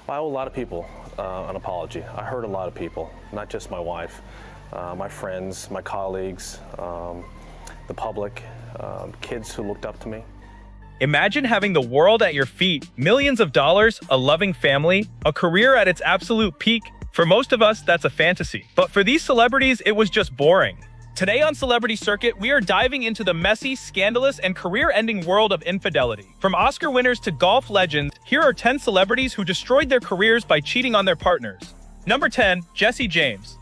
I owe a lot of people an apology. I hurt a lot of people, not just my wife, my friends, my colleagues, the public, kids who looked up to me. Imagine having the world at your feet, millions of dollars, a loving family, a career at its absolute peak. For most of us, that's a fantasy. But for these celebrities, it was just boring. Today on Celebrity Circuit, we are diving into the messy, scandalous, and career-ending world of infidelity. From Oscar winners to golf legends, here are 10 celebrities who destroyed their careers by cheating on their partners. Number 10, Jesse James.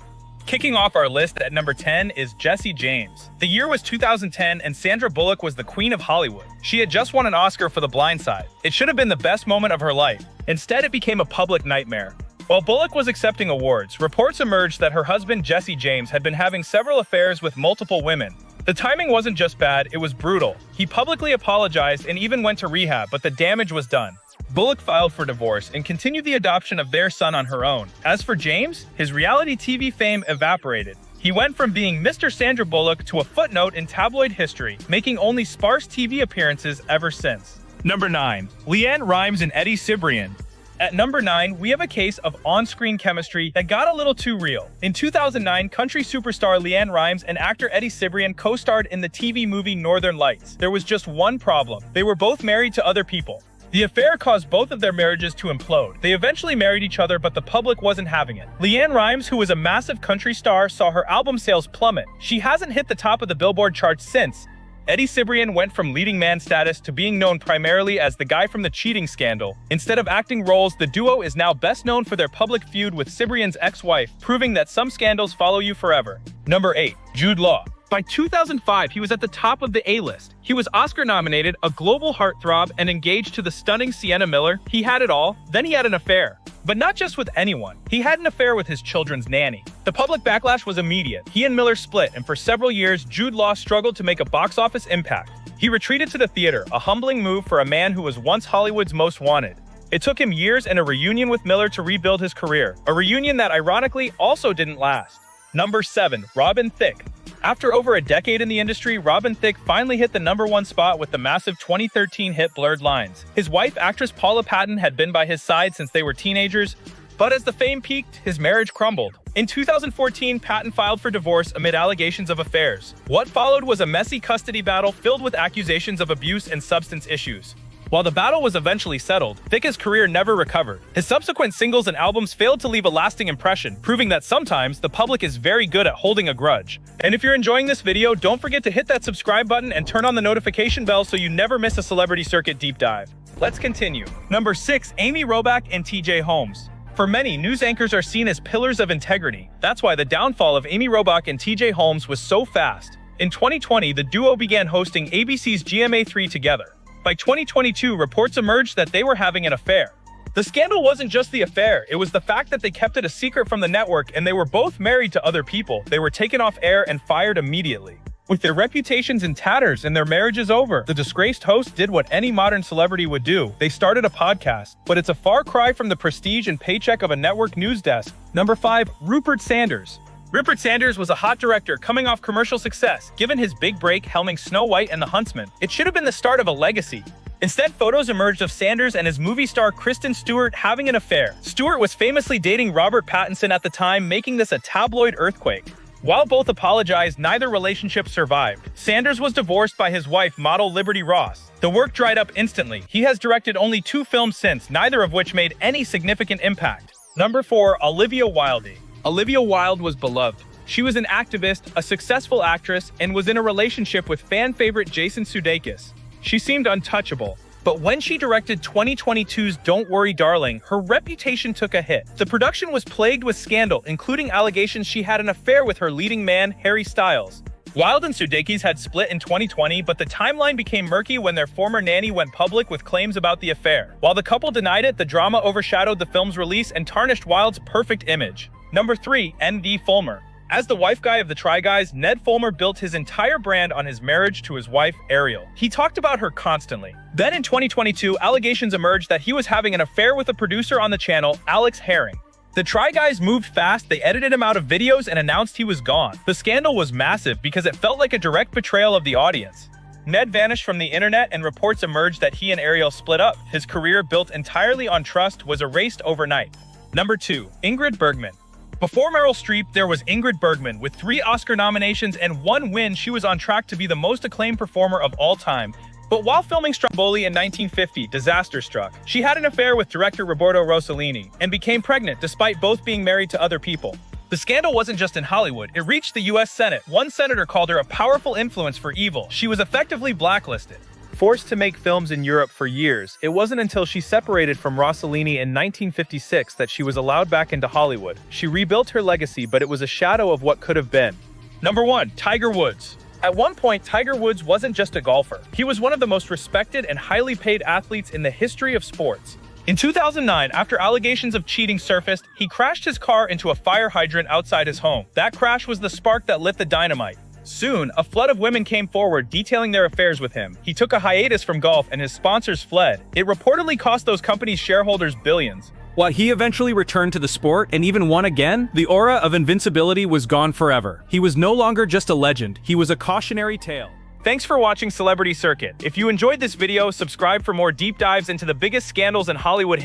Kicking off our list at number 10 is Jesse James. The year was 2010 and Sandra Bullock was the queen of Hollywood. She had just won an Oscar for The Blind Side. It should have been the best moment of her life. Instead, it became a public nightmare. While Bullock was accepting awards, reports emerged that her husband Jesse James had been having several affairs with multiple women. The timing wasn't just bad, it was brutal. He publicly apologized and even went to rehab, but the damage was done. Bullock filed for divorce and continued the adoption of their son on her own. As for James, his reality TV fame evaporated. He went from being Mr. Sandra Bullock to a footnote in tabloid history, making only sparse TV appearances ever since. Number 9. LeAnn Rimes and Eddie Cibrian. At number 9, we have a case of on-screen chemistry that got a little too real. In 2009, country superstar LeAnn Rimes and actor Eddie Cibrian co-starred in the TV movie Northern Lights. There was just one problem. They were both married to other people. The affair caused both of their marriages to implode. They eventually married each other, but the public wasn't having it. LeAnn Rimes, who was a massive country star, saw her album sales plummet. She hasn't hit the top of the Billboard charts since. Eddie Cibrian went from leading man status to being known primarily as the guy from the cheating scandal. Instead of acting roles, the duo is now best known for their public feud with Cibrian's ex-wife, proving that some scandals follow you forever. Number 8. Jude Law. By 2005, he was at the top of the A-list. He was Oscar-nominated, a global heartthrob, and engaged to the stunning Sienna Miller. He had it all. Then he had an affair. But not just with anyone. He had an affair with his children's nanny. The public backlash was immediate. He and Miller split, and for several years, Jude Law struggled to make a box office impact. He retreated to the theater, a humbling move for a man who was once Hollywood's most wanted. It took him years and a reunion with Miller to rebuild his career, a reunion that ironically also didn't last. Number 7. Robin Thicke. After over a decade in the industry, Robin Thicke finally hit the number 1 spot with the massive 2013 hit Blurred Lines. His wife, actress Paula Patton, had been by his side since they were teenagers, but as the fame peaked, his marriage crumbled. In 2014, Patton filed for divorce amid allegations of affairs. What followed was a messy custody battle filled with accusations of abuse and substance issues. While the battle was eventually settled, Thicke's career never recovered. His subsequent singles and albums failed to leave a lasting impression, proving that sometimes the public is very good at holding a grudge. And if you're enjoying this video, don't forget to hit that subscribe button and turn on the notification bell so you never miss a Celebrity Circuit deep dive. Let's continue. Number 6. Amy Robach and T.J. Holmes. For many, news anchors are seen as pillars of integrity. That's why the downfall of Amy Robach and T.J. Holmes was so fast. In 2020, the duo began hosting ABC's GMA3 together. By 2022, reports emerged that they were having an affair. The scandal wasn't just the affair, it was the fact that they kept it a secret from the network and they were both married to other people. They were taken off air and fired immediately. With their reputations in tatters and their marriages over, the disgraced host did what any modern celebrity would do. They started a podcast, but it's a far cry from the prestige and paycheck of a network news desk. Number 5. Rupert Sanders. Rupert Sanders was a hot director coming off commercial success. Given his big break helming Snow White and the Huntsman, it should have been the start of a legacy. Instead, photos emerged of Sanders and his movie star Kristen Stewart having an affair. Stewart was famously dating Robert Pattinson at the time, making this a tabloid earthquake. While both apologized, neither relationship survived. Sanders was divorced by his wife, model Liberty Ross. The work dried up instantly. He has directed only 2 films since, neither of which made any significant impact. Number 4. Olivia Wilde. Olivia Wilde was beloved. She was an activist, a successful actress, and was in a relationship with fan favorite Jason Sudeikis. She seemed untouchable. But when she directed 2022's Don't Worry Darling, her reputation took a hit. The production was plagued with scandal, including allegations she had an affair with her leading man, Harry Styles. Wilde and Sudeikis had split in 2020, but the timeline became murky when their former nanny went public with claims about the affair. While the couple denied it, the drama overshadowed the film's release and tarnished Wilde's perfect image. Number 3. Ned Fulmer. As the wife guy of the Try Guys, Ned Fulmer built his entire brand on his marriage to his wife, Ariel. He talked about her constantly. Then in 2022, allegations emerged that he was having an affair with a producer on the channel, Alex Herring. The Try Guys moved fast, they edited him out of videos and announced he was gone. The scandal was massive because it felt like a direct betrayal of the audience. Ned vanished from the internet and reports emerged that he and Ariel split up. His career, built entirely on trust, was erased overnight. Number 2. Ingrid Bergman. Before Meryl Streep, there was Ingrid Bergman. With 3 Oscar nominations and 1 win, she was on track to be the most acclaimed performer of all time. But while filming Stromboli in 1950, disaster struck. She had an affair with director Roberto Rossellini and became pregnant despite both being married to other people. The scandal wasn't just in Hollywood, it reached the US Senate. One senator called her a powerful influence for evil. She was effectively blacklisted. Forced to make films in Europe for years, it wasn't until she separated from Rossellini in 1956 that she was allowed back into Hollywood. She rebuilt her legacy, but it was a shadow of what could have been. Number 1. Tiger Woods. At one point, Tiger Woods wasn't just a golfer. He was one of the most respected and highly paid athletes in the history of sports. In 2009, after allegations of cheating surfaced, he crashed his car into a fire hydrant outside his home. That crash was the spark that lit the dynamite. Soon, a flood of women came forward detailing their affairs with him. He took a hiatus from golf and his sponsors fled. It reportedly cost those companies' shareholders billions. While he eventually returned to the sport and even won again, the aura of invincibility was gone forever. He was no longer just a legend, he was a cautionary tale. Thanks for watching Celebrity Circuit. If you enjoyed this video, subscribe for more deep dives into the biggest scandals in Hollywood.